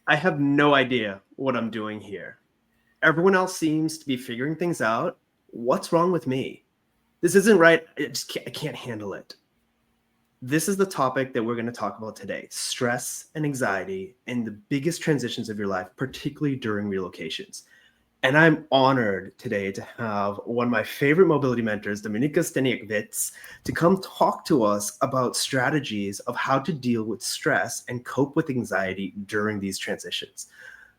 I have no idea what I'm doing here. Everyone else seems to be figuring things out. What's wrong with me? This isn't right. I can't handle it. This is the topic that we're going to talk about today: stress and anxiety and the biggest transitions of your life, particularly during relocations. And I'm honored today to have one of my favorite mobility mentors, Dominika Steniakwitz, to come talk to us about strategies of how to deal with stress and cope with anxiety during these transitions.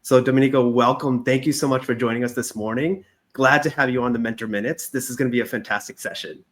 So, Dominika, welcome. Thank you so much for joining us this morning. Glad to have you on the Mentor Minutes. This is going to be a fantastic session.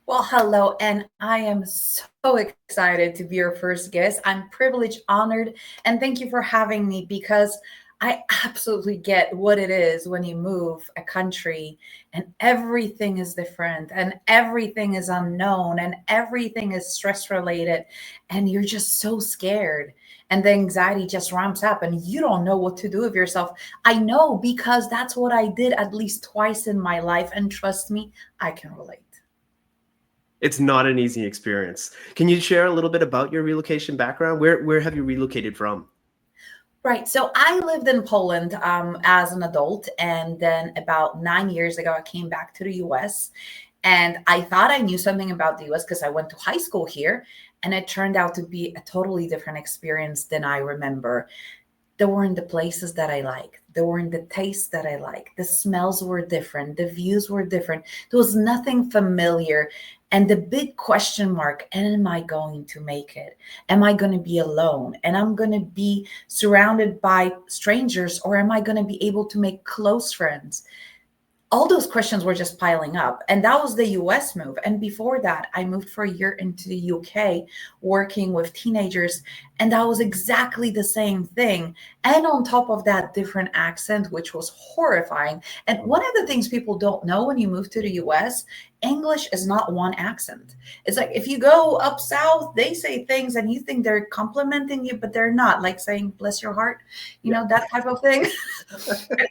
Well, hello, and I am so excited to be your first guest. I'm privileged, honored, and thank you for having me because I absolutely get what it is when you move a country and everything is different and everything is unknown and everything is stress related and you're just so scared and the anxiety just ramps up and you don't know what to do with yourself. I know because that's what I did at least twice in my life, and trust me, I can relate. It's not an easy experience. Can you share a little bit about your relocation background? Where have you relocated from? Right. So I lived in Poland as an adult. And then about 9 years ago, I came back to the US. And I thought I knew something about the US because I went to high school here. And it turned out to be a totally different experience than I remember. There weren't the places that I liked. There weren't the tastes that I liked. The smells were different. The views were different. There was nothing familiar. And the big question mark, am I going to make it? Am I going to be alone? And I'm going to be surrounded by strangers, or am I going to be able to make close friends? All those questions were just piling up. And that was the US move. And before that, I moved for a year into the UK working with teenagers. And that was exactly the same thing. And on top of that, different accent, which was horrifying. And one of the things people don't know when you move to the US, English is not one accent. It's like if you go up south, they say things and you think they're complimenting you, but they're not, like saying, bless your heart, that type of thing.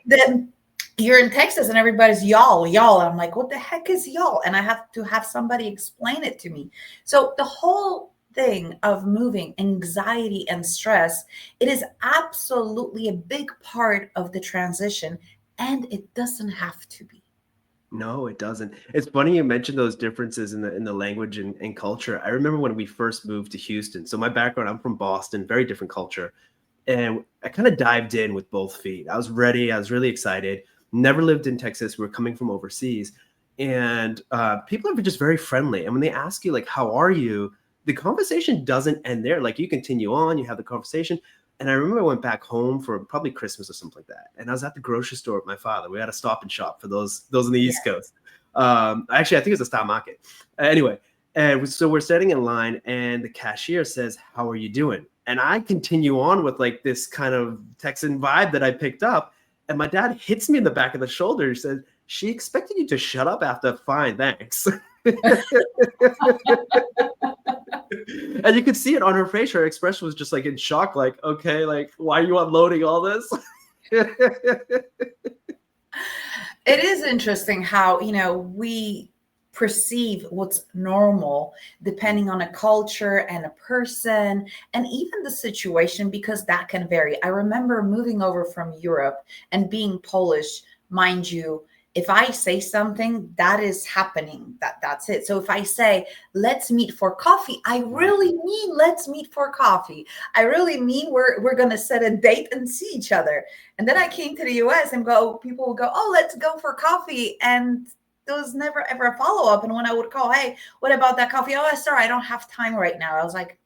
Then you're in Texas and everybody's y'all. I'm like, what the heck is y'all? And I have to have somebody explain it to me. So the whole thing of moving, anxiety and stress, it is absolutely a big part of the transition, and it doesn't have to be. No, it doesn't. It's funny you mentioned those differences in the language and culture. I remember when we first moved to Houston. So my background, I'm from Boston, very different culture. And I kind of dived in with both feet. I was ready. I was really excited. Never lived in Texas. We were coming from overseas. And people are just very friendly. And when they ask you, like, how are you? The conversation doesn't end there. Like, you continue on, you have the conversation. And I remember I went back home for probably Christmas or something like that. And I was at the grocery store with my father. We had a Stop and Shop for those on the East Coast. Actually, I think it's a stock market. Anyway, and so we're standing in line, and the cashier says, "How are you doing?" And I continue on with like this kind of Texan vibe that I picked up. And my dad hits me in the back of the shoulder. He said, "She expected you to shut up after fine, thanks." And you could see it on her face. Her expression was just like in shock, like, okay, like, why are you unloading all this? It is interesting how, we perceive what's normal depending on a culture and a person and even the situation, because that can vary. I remember moving over from Europe and being Polish, mind you. If I say something, that is happening. That's it. So if I say, let's meet for coffee, I really mean let's meet for coffee. I really mean we're gonna set a date and see each other. And then I came to the US and people would go, oh, let's go for coffee. And there was never ever a follow-up. And when I would call, hey, what about that coffee? Oh, sorry, I don't have time right now. I was like,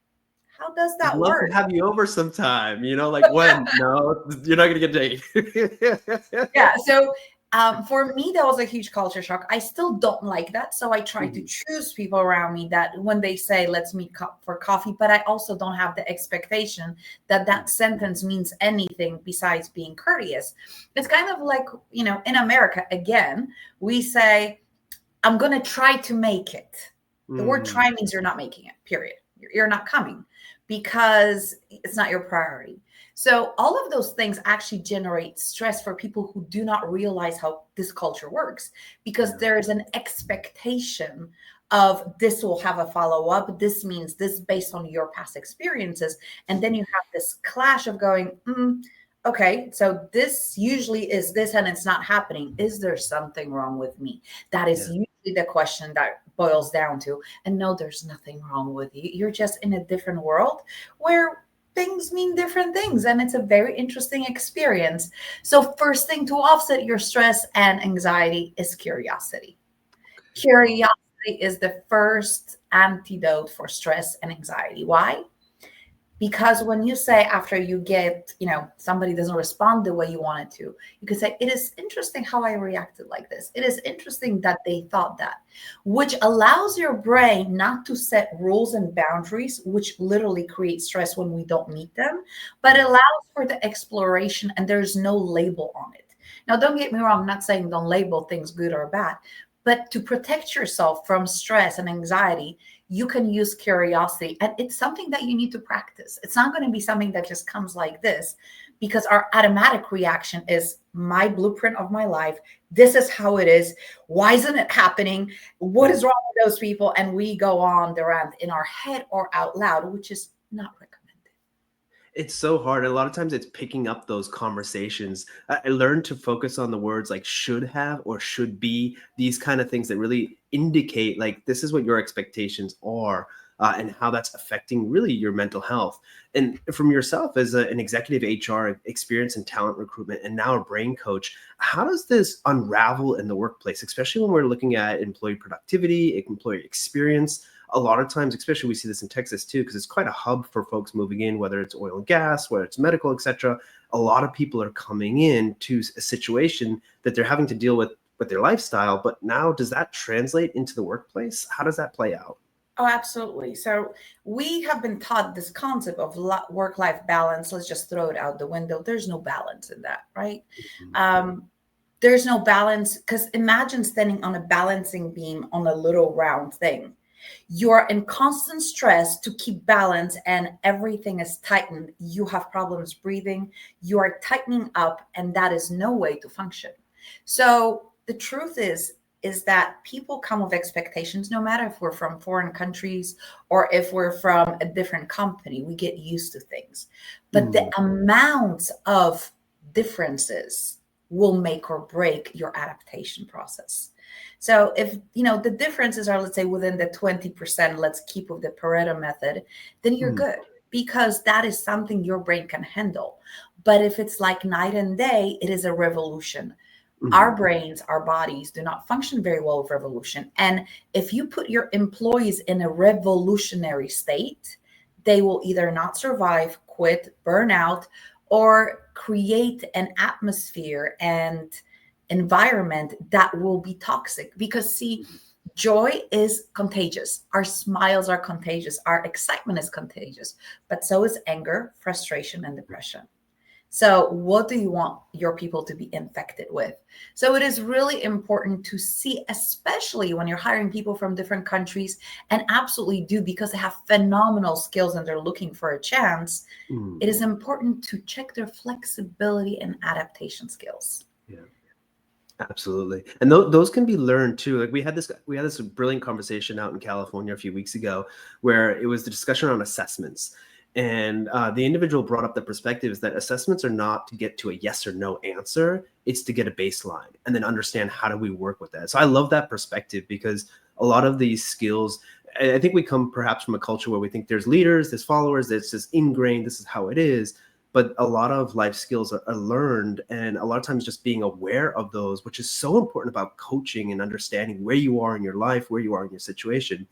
how does I'd that love to work? have you over sometime, like when? No, you're not going to get a date. Yeah. So for me, that was a huge culture shock. I still don't like that. So I try to choose people around me that when they say, let's meet for coffee, but I also don't have the expectation that that sentence means anything besides being courteous. It's kind of like, in America, again, we say, I'm going to try to make it. The word try means you're not making it, period. You're not coming because it's not your priority. So all of those things actually generate stress for people who do not realize how this culture works, because there is an expectation of this will have a follow-up. This means this based on your past experiences. And then you have this clash of going, okay, so this usually is this and it's not happening. Is there something wrong with me? That is Yeah. usually the question that boils down to. And no, there's nothing wrong with you. You're just in a different world where things mean different things. And it's a very interesting experience. So, first thing to offset your stress and anxiety is curiosity. Curiosity is the first antidote for stress and anxiety. Why? Because when you say after you get, somebody doesn't respond the way you wanted to, you can say, it is interesting how I reacted like this. It is interesting that they thought that, which allows your brain not to set rules and boundaries, which literally create stress when we don't meet them, but it allows for the exploration and there's no label on it. Now, don't get me wrong, I'm not saying don't label things good or bad, but to protect yourself from stress and anxiety, you can use curiosity, and it's something that you need to practice. It's not going to be something that just comes like this, because our automatic reaction is my blueprint of my life. This is how it is. Why isn't it happening? What is wrong with those people? And we go on the rant in our head or out loud, which is not recommended. It's so hard. A lot of times it's picking up those conversations. I learned to focus on the words like should have or should be, these kind of things that really indicate like this is what your expectations are, and how that's affecting really your mental health. And from yourself as an executive HR experience in talent recruitment and now a brain coach, how does this unravel in the workplace, especially when we're looking at employee productivity, employee experience? A lot of times, especially we see this in Texas too, because it's quite a hub for folks moving in, whether it's oil and gas, whether it's medical, etc. A lot of people are coming in to a situation that they're having to deal with their lifestyle. But now, does that translate into the workplace? How does that play out? Oh, absolutely. So we have been taught this concept of work-life balance. Let's just throw it out the window. There's no balance in that, right? Mhm. Um, there's no balance because imagine standing on a balancing beam on a little round thing. You're in constant stress to keep balance and everything is tightened. You have problems breathing, you are tightening up, and that is no way to function. So the truth is that people come with expectations no matter if we're from foreign countries or if we're from a different company. We get used to things. But the Mm, amount of differences will make or break your adaptation process. So if the differences are, let's say, within the 20%, let's keep with the Pareto method, then you're mm, good because that is something your brain can handle. But if it's like night and day, it is a revolution. Our mm, brains, our bodies do not function very well with revolution. And if you put your employees in a revolutionary state, they will either not survive, quit, burn out, or create an atmosphere and environment that will be toxic. Because, see, joy is contagious. Our smiles are contagious. Our excitement is contagious. But so is anger, frustration, and depression. So, what do you want your people to be infected with? So, it is really important to see, especially when you're hiring people from different countries, and absolutely do because they have phenomenal skills and they're looking for a chance. It mm. is important to check their flexibility and adaptation skills. Yeah. Absolutely. And those can be learned too. Like we had this brilliant conversation out in California a few weeks ago where it was the discussion on assessments. And the individual brought up the perspective is that assessments are not to get to a yes or no answer. It's to get a baseline and then understand how do we work with that. So I love that perspective because a lot of these skills, I think we come perhaps from a culture where we think there's leaders, there's followers, it's just ingrained, this is how it is. But a lot of life skills are learned, and a lot of times just being aware of those, which is so important about coaching and understanding where you are in your life, where you are in your situation,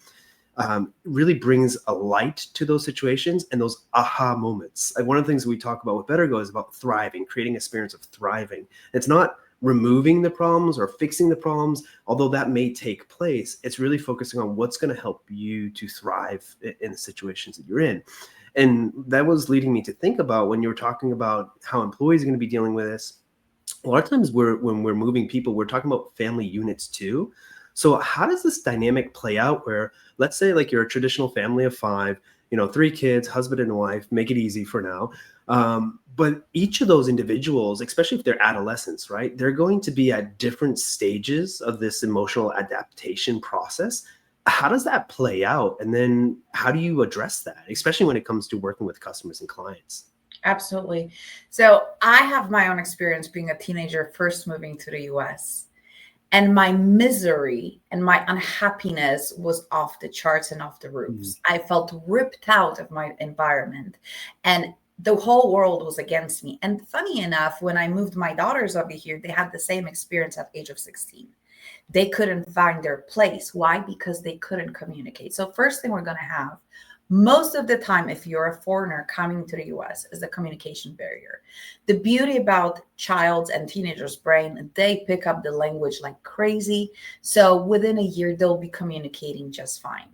really brings a light to those situations and those aha moments. Like one of the things we talk about with Better Go is about thriving, creating experience of thriving. It's not removing the problems or fixing the problems, although that may take place. It's really focusing on what's going to help you to thrive in the situations that you're in. And that was leading me to think about when you were talking about how employees are going to be dealing with this. A lot of times when we're moving people, we're talking about family units too. So how does this dynamic play out where, let's say like you're a traditional family of five, three kids, husband and wife, make it easy for now. But each of those individuals, especially if they're adolescents, right, they're going to be at different stages of this emotional adaptation process. How does that play out? And then how do you address that, especially when it comes to working with customers and clients? Absolutely. So I have my own experience being a teenager, first moving to the US. And my misery and my unhappiness was off the charts and off the Mm. roofs. I felt ripped out of my environment, and the whole world was against me. And funny enough, when I moved my daughters over here, they had the same experience at age of 16. They couldn't find their place. Why? Because they couldn't communicate. So first thing we're going to have most of the time, if you're a foreigner coming to the US, is the communication barrier. The beauty about child's and teenagers' brain, they pick up the language like crazy. So within a year, they'll be communicating just fine.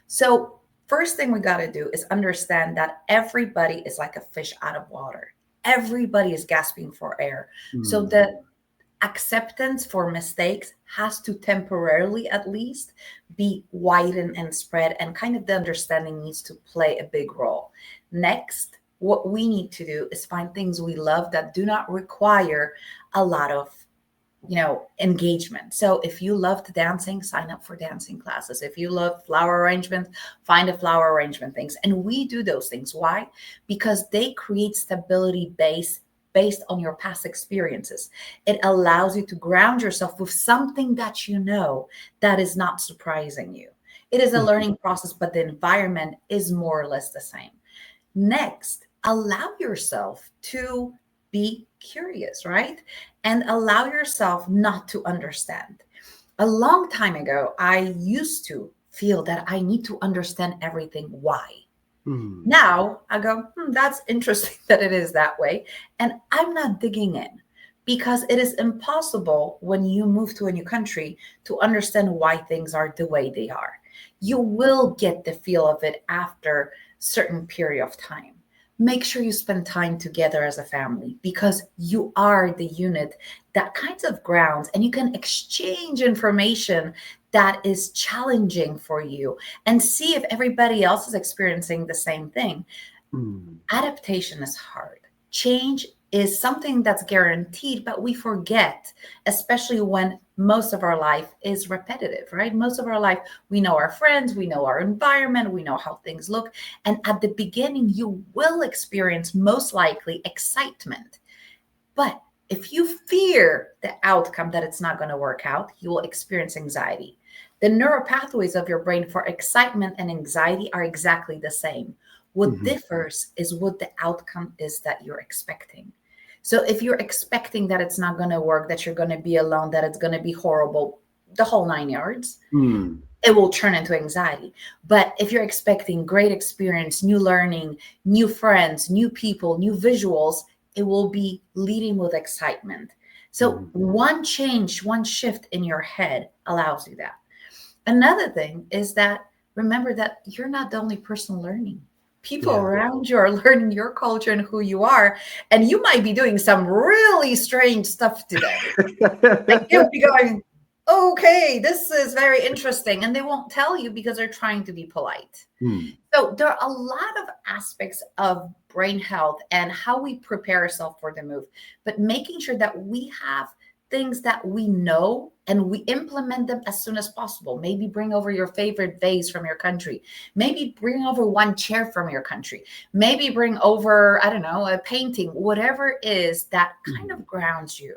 So first thing we got to do is understand that everybody is like a fish out of water. Everybody is gasping for air. So Mm. the acceptance for mistakes has to temporarily at least be widened and spread, and kind of the understanding needs to play a big role. Next, what we need to do is find things we love that do not require a lot of engagement. So if you loved dancing, sign up for dancing classes. If you love flower arrangement, find a flower arrangement things. And we do those things. Why? Because they create stability based on your past experiences. It allows you to ground yourself with something that you know that is not surprising you. It is a Mhm. learning process, but the environment is more or less the same. Next, allow yourself to be curious, right? And allow yourself not to understand. A long time ago, I used to feel that I need to understand everything. Why? Mm. Now I go, that's interesting that it is that way. And I'm not digging in, because it is impossible when you move to a new country to understand why things are the way they are. You will get the feel of it after certain period of time. Make sure you spend time together as a family, because you are the unit that kinds of grounds, and you can exchange information that is challenging for you and see if everybody else is experiencing the same thing. Mm. Adaptation is hard. Change is something that's guaranteed, but we forget, especially when most of our life is repetitive, right? Most of our life, we know our friends, we know our environment, we know how things look. And at the beginning, you will experience most likely excitement. But if you fear the outcome that it's not going to work out, you will experience anxiety. The neural pathways of your brain for excitement and anxiety are exactly the same. What Mhm. differs is what the outcome is that you're expecting. So if you're expecting that it's not going to work, that you're going to be alone, that it's going to be horrible, the whole 9 yards, Mm. it will turn into anxiety. But if you're expecting great experience, new learning, new friends, new people, new visuals, it will be leading with excitement. So Mhm. one change, one shift in your head allows you that. Another thing is that remember that you're not the only person learning. People Yeah. around you are learning your culture and who you are. And you might be doing some really strange stuff to them. Like you'll be going, okay, this is very interesting. And they won't tell you because they're trying to be polite. Mm. So there are a lot of aspects of brain health and how we prepare ourselves for the move, but making sure that we have things that we know and we implement them as soon as possible. Maybe bring over your favorite vase from your country. Maybe bring over one chair from your country. Maybe bring over, I don't know, a painting, whatever it is that kind Mhm. of grounds you.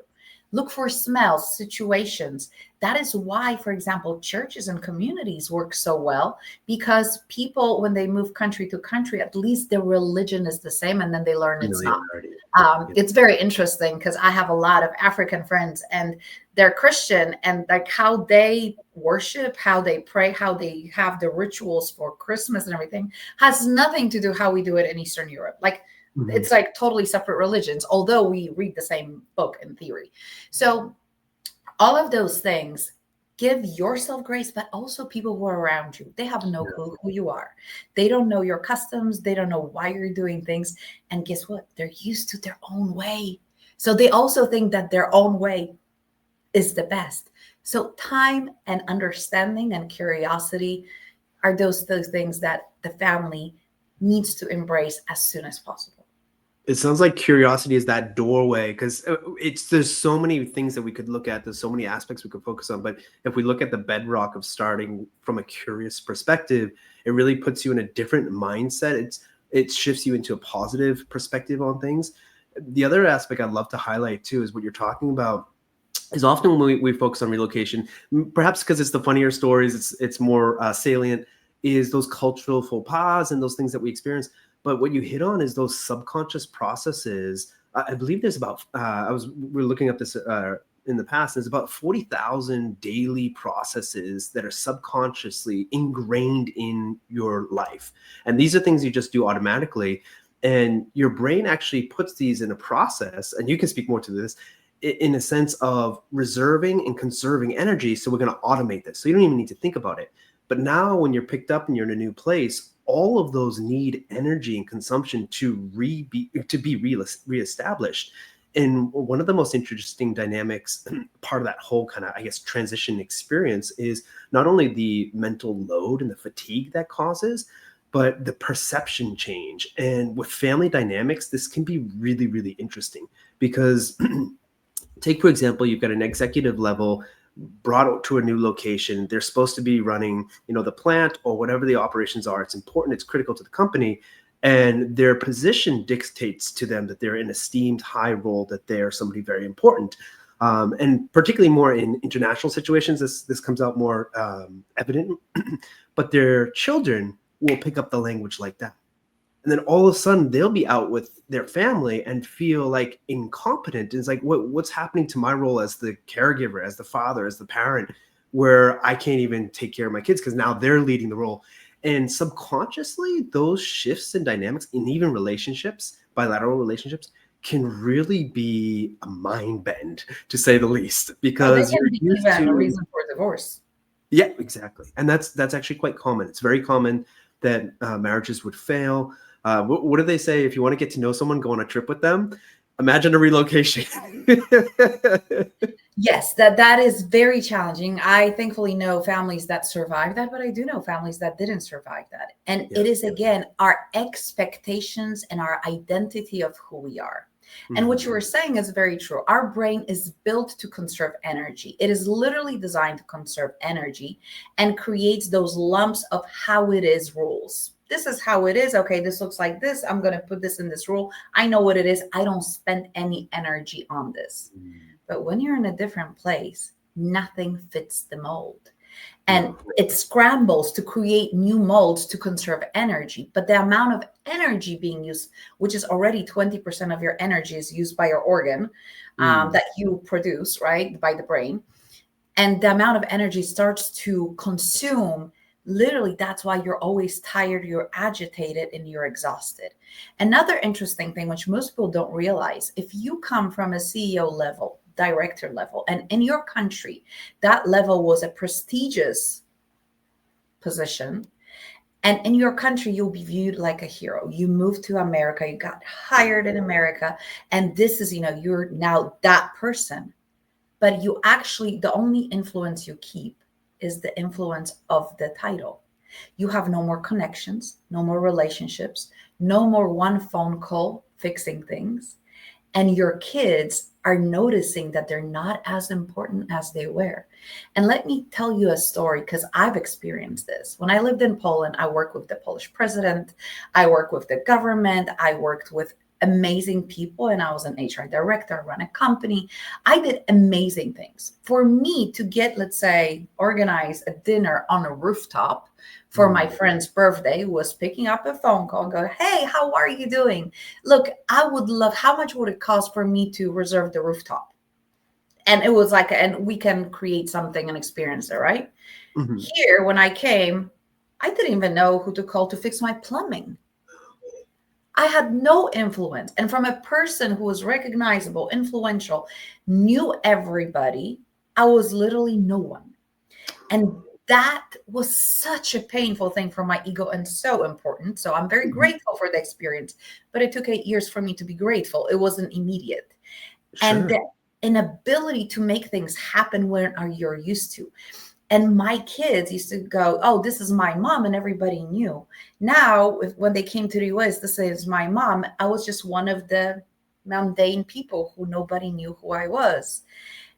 Look for smells, situations. That is why, for example, churches and communities work so well, because people, when they move country to country, at least their religion is the same, and then they learn it's not. Familiarity. Yeah. It's very interesting because I have a lot of African friends, and they're Christian, and like how they worship, how they pray, how they have the rituals for Christmas and everything has nothing to do how we do it in Eastern Europe. Like Mhm. it's like totally separate religions, although we read the same book in theory. So all of those things, give yourself grace, but also people who are around you. They have no Yeah. clue who you are. They don't know your customs. They don't know why you're doing things. And guess what? They're used to their own way. So they also think that their own way is the best. So time and understanding and curiosity are those things that the family needs to embrace as soon as possible. It sounds like curiosity is that doorway because there's so many things that we could look at. There's so many aspects we could focus on. But if we look at the bedrock of starting from a curious perspective, it really puts you in a different mindset. It shifts you into a positive perspective on things. The other aspect I'd love to highlight too is what you're talking about is often when we focus on relocation, perhaps because it's the funnier stories, it's more salient, is those cultural faux pas and those things that we experience. But what you hit on is those subconscious processes. I believe there's about we're looking up this in the past. There's about 40,000 daily processes that are subconsciously ingrained in your life, and these are things you just do automatically. And your brain actually puts these in a process, and you can speak more to this in a sense of reserving and conserving energy. So we're going to automate this. So you don't even need to think about it. But now when you're picked up and you're in a new place, all of those need energy and consumption to be reestablished. And one of the most interesting dynamics, part of that whole kind of, I guess, transition experience is not only the mental load and the fatigue that causes, but the perception change. And with family dynamics, this can be really, really interesting because take, for example, you've got an executive level brought out to a new location. They're supposed to be running, the plant or whatever the operations are. It's important. It's critical to the company. And their position dictates to them that they're in a esteemed high role, that they're somebody very important. And particularly more in international situations, this comes out more evident. But their children will pick up the language like that. And then all of a sudden they'll be out with their family and feel like incompetent. And it's like, what's happening to my role as the caregiver, as the father, as the parent, where I can't even take care of my kids because now they're leading the role. And subconsciously, those shifts in dynamics in even relationships, bilateral relationships, can really be a mind bend, to say the least, Oh, they because can you're be used even a to. reason for divorce. Yeah, exactly. And that's actually quite common. It's very common that marriages would fail. What do they say? If you want to get to know someone, go on a trip with them. Imagine a relocation. Yes, that is very challenging. I thankfully know families that survived that, but I do know families that didn't survive that. And Yeah. it is again our expectations and our identity of who we are. And what you Mhm. were saying is very true. Our brain is built to conserve energy. It is literally designed to conserve energy and creates those lumps of how it is rules. This is how it is. Okay, this looks like this. I'm going to put this in this rule. I know what it is. I don't spend any energy on this. But when you're in a different place, nothing fits the mold. And No. it scrambles to create new molds to conserve energy. But the amount of energy being used, which is already 20% of your energy, is used by your organ Mm. that you produce, right, by the brain. And the amount of energy starts to consume. Literally, that's why you're always tired, you're agitated, and you're exhausted. Another interesting thing, which most people don't realize, if you come from a CEO level, director level, and in your country, that level was a prestigious position, and in your country, you'll be viewed like a hero. You moved to America, you got hired in America, and this is, you're now that person. But you actually, the only influence you keep is the influence of the title. You have no more connections, no more relationships, no more one phone call fixing things. And your kids are noticing that they're not as important as they were. And let me tell you a story because I've experienced this. When I lived in Poland, I worked with the Polish president, I worked with the government, I worked with amazing people, and I was an HR director, I ran a company. I did amazing things. For me to get, let's say, organize a dinner on a rooftop for my Mm. friend's birthday, was picking up a phone call and go, hey, how are you doing? Look, I would love, how much would it cost for me to reserve the rooftop? And it was like, and we can create something and experience it, right? Mhm. Here, when I came, I didn't even know who to call to fix my plumbing. I had no influence. And from a person who was recognizable, influential, knew everybody, I was literally no one. And that was such a painful thing for my ego and so important. So I'm very Mhm. grateful for the experience, but it took 8 years for me to be grateful. It wasn't immediate. And Sure. the inability to make things happen when you're used to. And my kids used to go, oh, this is my mom, and everybody knew. Now, when they came to the US, this is my mom. I was just one of the mundane people who nobody knew who I was.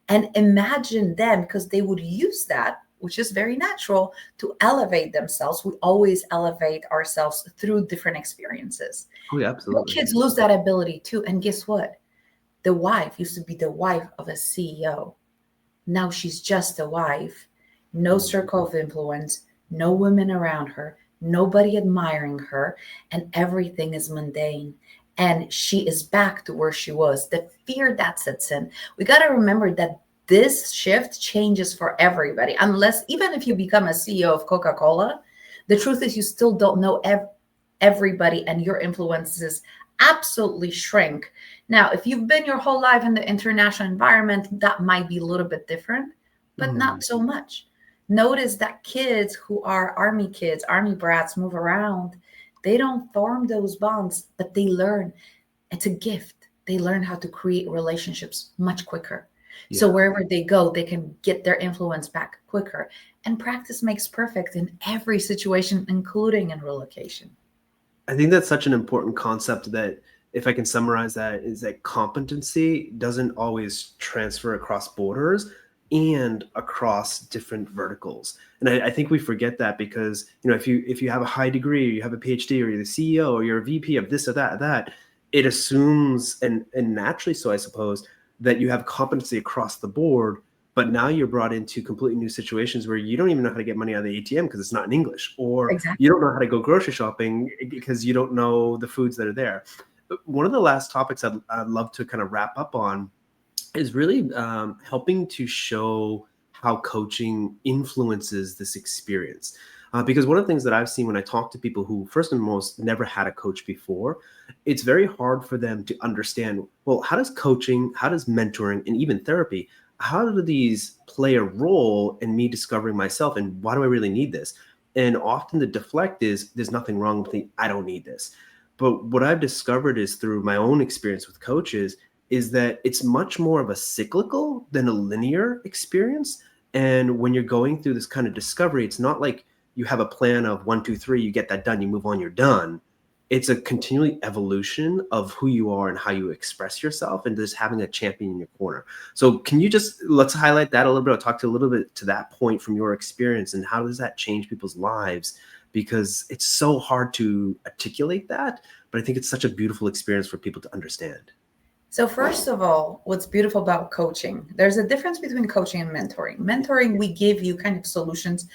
And imagine them, because they would use that, which is very natural, to elevate themselves. We always elevate ourselves through different experiences. Oh, yeah, Your absolutely. kids lose that ability too. And guess what? The wife used to be the wife of a CEO. Now she's just a wife, no Mhm. circle of influence, no women around her, nobody admiring her, and everything is mundane. And she is back to where she was. The fear that sets in. We got to remember that this shift changes for everybody, unless even if you become a CEO of Coca Cola, the truth is you still don't know everybody, and your influences absolutely shrink. Now, if you've been your whole life in the international environment, that might be a little bit different, but Mhm. not so much. Notice that kids who are army kids, army brats, move around, they don't form those bonds, but they learn. It's a gift. They learn how to create relationships much quicker. So Yeah. wherever they go, they can get their influence back quicker. And practice makes perfect in every situation, including in relocation. I think that's such an important concept that, if I can summarize that, is that competency doesn't always transfer across borders and across different verticals. And I think we forget that because, if you have a high degree, or you have a PhD, or you're the CEO, or you're a VP of this or that, it assumes, and naturally so, I suppose, that you have competency across the board. But now you're brought into completely new situations where you don't even know how to get money out of the ATM because it's not in English, or you Exactly. don't know how to go grocery shopping because you don't know the foods that are there. But one of the last topics I'd love to kind of wrap up on is really helping to show how coaching influences this experience. Because one of the things that I've seen when I talk to people who, first and foremost, never had a coach before, it's very hard for them to understand, well, how does coaching, how does mentoring, and even therapy, how do these play a role in me discovering myself, and why do I really need this? And often the deflect is, there's nothing wrong with me, I don't need this. But what I've discovered is, through my own experience with coaches, is that it's much more of a cyclical than a linear experience. And when you're going through this kind of discovery, it's not like you have a plan of 1, 2, 3, you get that done, you move on, you're done. It's a continually evolution of who you are and how you express yourself, and just having a champion in your corner. So can you just, let's highlight that a little bit, or talk to a little bit to that point from your experience, and how does that change people's lives? Because it's so hard to articulate that, but I think it's such a beautiful experience for people to understand. So, first of all, what's beautiful about coaching, there's a difference between coaching and mentoring. Mentoring, we give you kind of solutions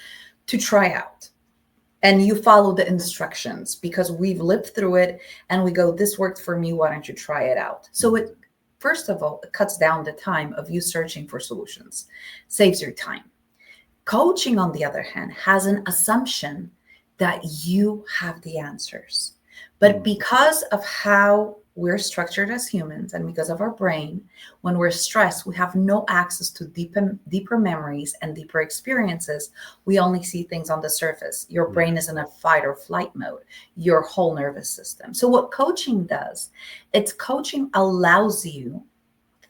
to try out, and you follow the instructions because we've lived through it and we go, this worked for me, why don't you try it out? So, it first of all, it cuts down the time of you searching for solutions, saves your time. Coaching, on the other hand, has an assumption that you have the answers. But Mm, because of how we're structured as humans and because of our brain, when we're stressed, we have no access to deeper memories and deeper experiences. We only see things on the surface. Your yeah. brain is in a fight or flight mode, your whole nervous system. So, what coaching does, it's coaching allows you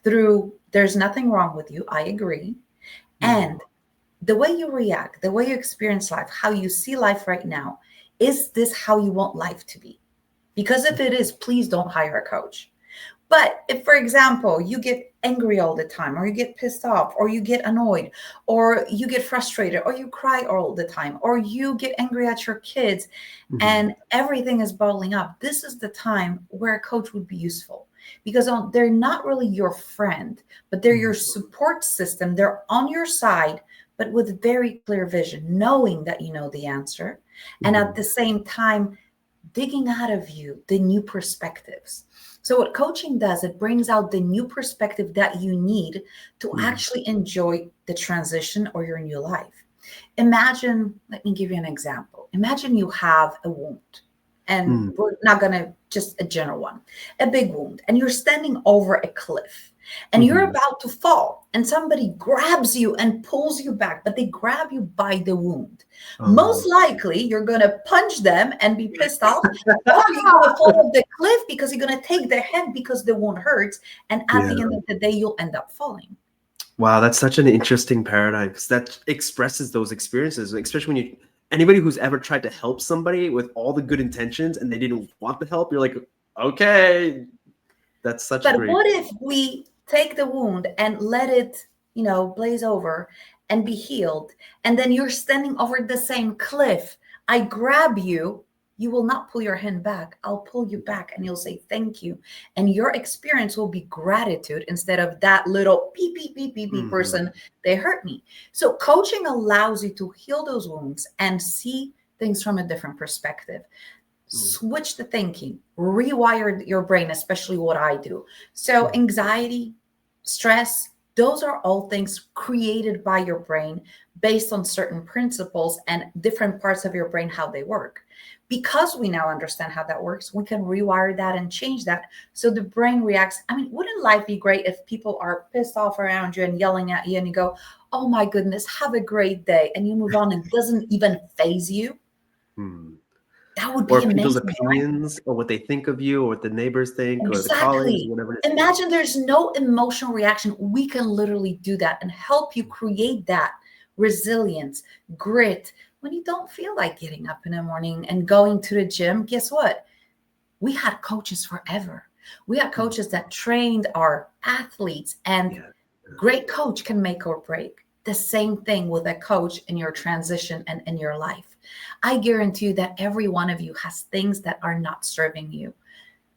through, there's nothing wrong with you. I agree. Mm, And the way you react, the way you experience life, how you see life right now, is this how you want life to be? Because if it is, please don't hire a coach. But if, for example, you get angry all the time, or you get pissed off, or you get annoyed, or you get frustrated, or you cry all the time, or you get angry at your kids, mhm, and everything is bottling up, this is the time where a coach would be useful. Because they're not really your friend, but they're your mhm, support system. They're on your side, but with very clear vision, knowing that you know the answer. And at mhm, the same time, digging out of you the new perspectives. So, what coaching does, it brings out the new perspective that you need to mhm, actually enjoy the transition or your new life. Imagine, let me give you an example. Imagine you have a wound, and mm, we're not going to just a general one, a big wound, and you're standing over a cliff and you're mhm. about to fall, and somebody grabs you and pulls you back, but they grab you by the wound. Most Oh. likely, you're going to punch them and be pissed off, or you're going to fall off the cliff because you're going to take their head because the wound hurts. And at the Yeah. end of the day, you'll end up falling. Wow, that's such an interesting paradigm because that expresses those experiences, especially when you anybody who's ever tried to help somebody with all the good intentions and they didn't want the help, you're like, okay, that's such a But great. what if we take the wound and let it, blaze over and be healed? And then you're standing over the same cliff. I grab you. You will not pull your hand back. I'll pull you back and you'll say thank you. And your experience will be gratitude instead of that little beep, beep, beep, beep, beep Mhm. person. They hurt me. So coaching allows you to heal those wounds and see things from a different perspective. Mm. Switch the thinking, rewire your brain, especially what I do. So, Mhm. anxiety, stress, those are all things created by your brain based on certain principles and different parts of your brain, how they work. Because we now understand how that works, we can rewire that and change that so the brain reacts. I mean, wouldn't life be great if people are pissed off around you and yelling at you and you go, oh my goodness, have a great day, and you move on and it doesn't even phase you? Hmm. That would be Or people's amazing, right? opinions or what they think of you or what the neighbors think or the colleagues, Exactly. whatever it is. Imagine there's no emotional reaction. We can literally do that and help you create that resilience, grit. When you don't feel like getting up in the morning and going to the gym, guess what? We had coaches forever. We had Mm. coaches that trained our athletes, and Yeah. great coach can make or break. The same thing with a coach in your transition and in your life. I guarantee you that every one of you has things that are not serving you.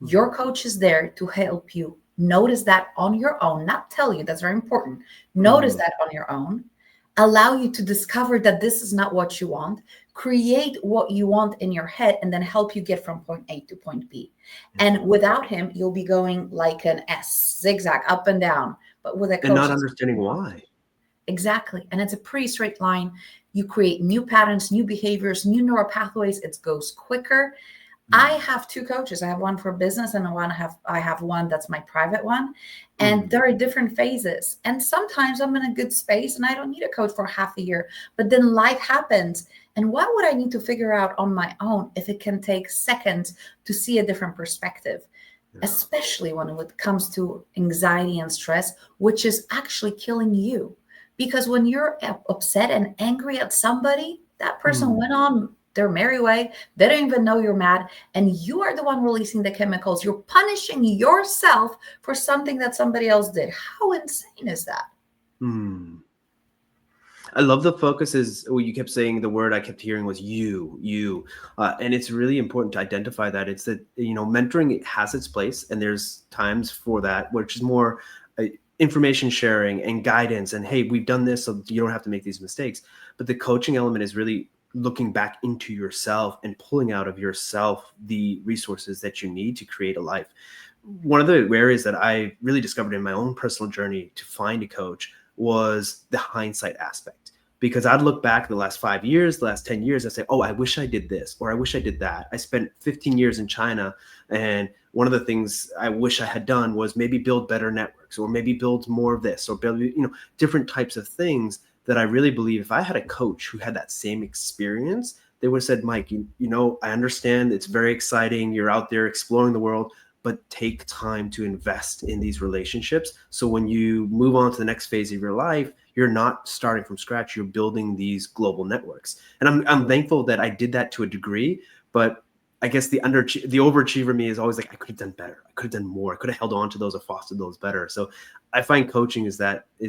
Mhm. Your coach is there to help you notice that on your own, not tell you, that's very important. Notice Mm. that on your own, allow you to discover that this is not what you want, create what you want in your head, and then help you get from point A to point B. Yeah. And without him, you'll be going like an S, zigzag, up and down. But with a And coach, not it's understanding why. exactly. And it's a pretty straight line. You create new patterns, new behaviors, new neural pathways. It goes quicker. I Mm. have two coaches. I have one for business and I have one that's my private one. And Mhm. there are different phases. And sometimes I'm in a good space and I don't need a coach for half a year. But then life happens. And what would I need to figure out on my own if it can take seconds to see a different perspective? Yeah. Especially when it comes to anxiety and stress, which is actually killing you. Because when you're upset and angry at somebody, that person Mm. went on their merry way. They don't even know you're mad. And you are the one releasing the chemicals. You're punishing yourself for something that somebody else did. How insane is that? Mm. I love the focus is well, you kept saying the word I kept hearing was you. And it's really important to identify that it's that, mentoring it has its place and there's times for that, which is more uh, information sharing and guidance. And hey, we've done this, so you don't have to make these mistakes. But the coaching element is really looking back into yourself and pulling out of yourself the resources that you need to create a life. One of the areas that I really discovered in my own personal journey to find a coach was the hindsight aspect. Because I'd look back the last 5 years, the last 10 years, I'd say, oh, I wish I did this, or I wish I did that. I spent 15 years in China. And one of the things I wish I had done was maybe build better networks, or maybe build more of this, or build, different types of things that I really believe if I had a coach who had that same experience, they would have said, Mike, I understand it's very exciting. You're out there exploring the world, but take time to invest in these relationships. So when you move on to the next phase of your life, you're not starting from scratch. You're building these global networks. And I'm thankful that I did that to a degree, but I guess the overachiever me is always like, I could have done better. I could have done more. I could have held on to those or fostered those better. So I find coaching is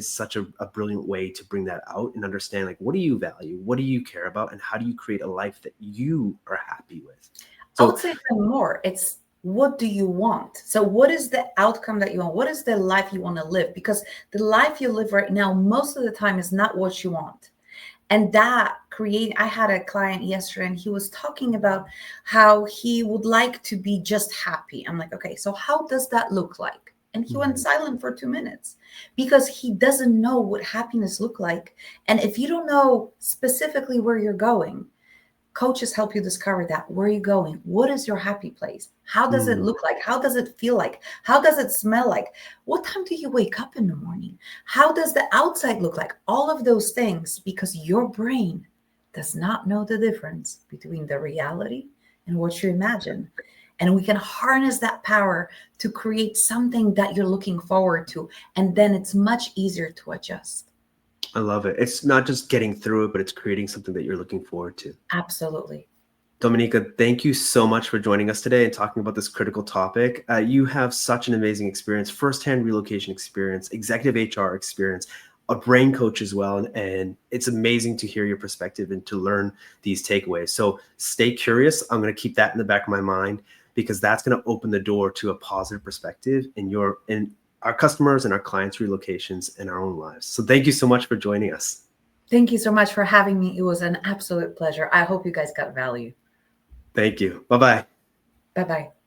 such a brilliant way to bring that out and understand, like, what do you value? What do you care about? And how do you create a life that you are happy with? I So would say even more. It's what do you want? So, what is the outcome that you want? What is the life you want to live? Because the life you live right now, most of the time, is not what you want. And that I had a client yesterday and he was talking about how he would like to be just happy. I'm like, okay, so how does that look like? And he went mhm. silent for 2 minutes because he doesn't know what happiness look like. And if you don't know specifically where you're going, coaches help you discover that. Where are you going? What is your happy place? How does it Mm. look like? How does it feel like? How does it smell like? What time do you wake up in the morning? How does the outside look like? All of those things, because your brain does not know the difference between the reality and what you imagine. and we can harness that power to create something that you're looking forward to. And then it's much easier to adjust. I love it. It's not just getting through it, but it's creating something that you're looking forward to. Absolutely. Dominica, thank you so much for joining us today and talking about this critical topic. You have such an amazing experience, firsthand relocation experience, executive HR experience, a brain coach as well. And it's amazing to hear your perspective and to learn these takeaways. So stay curious. I'm going to keep that in the back of my mind, because that's going to open the door to a positive perspective in our customers and our clients' relocations and our own lives. So thank you so much for joining us. Thank you so much for having me. It was an absolute pleasure. I hope you guys got value. Thank you. Bye-bye. Bye-bye.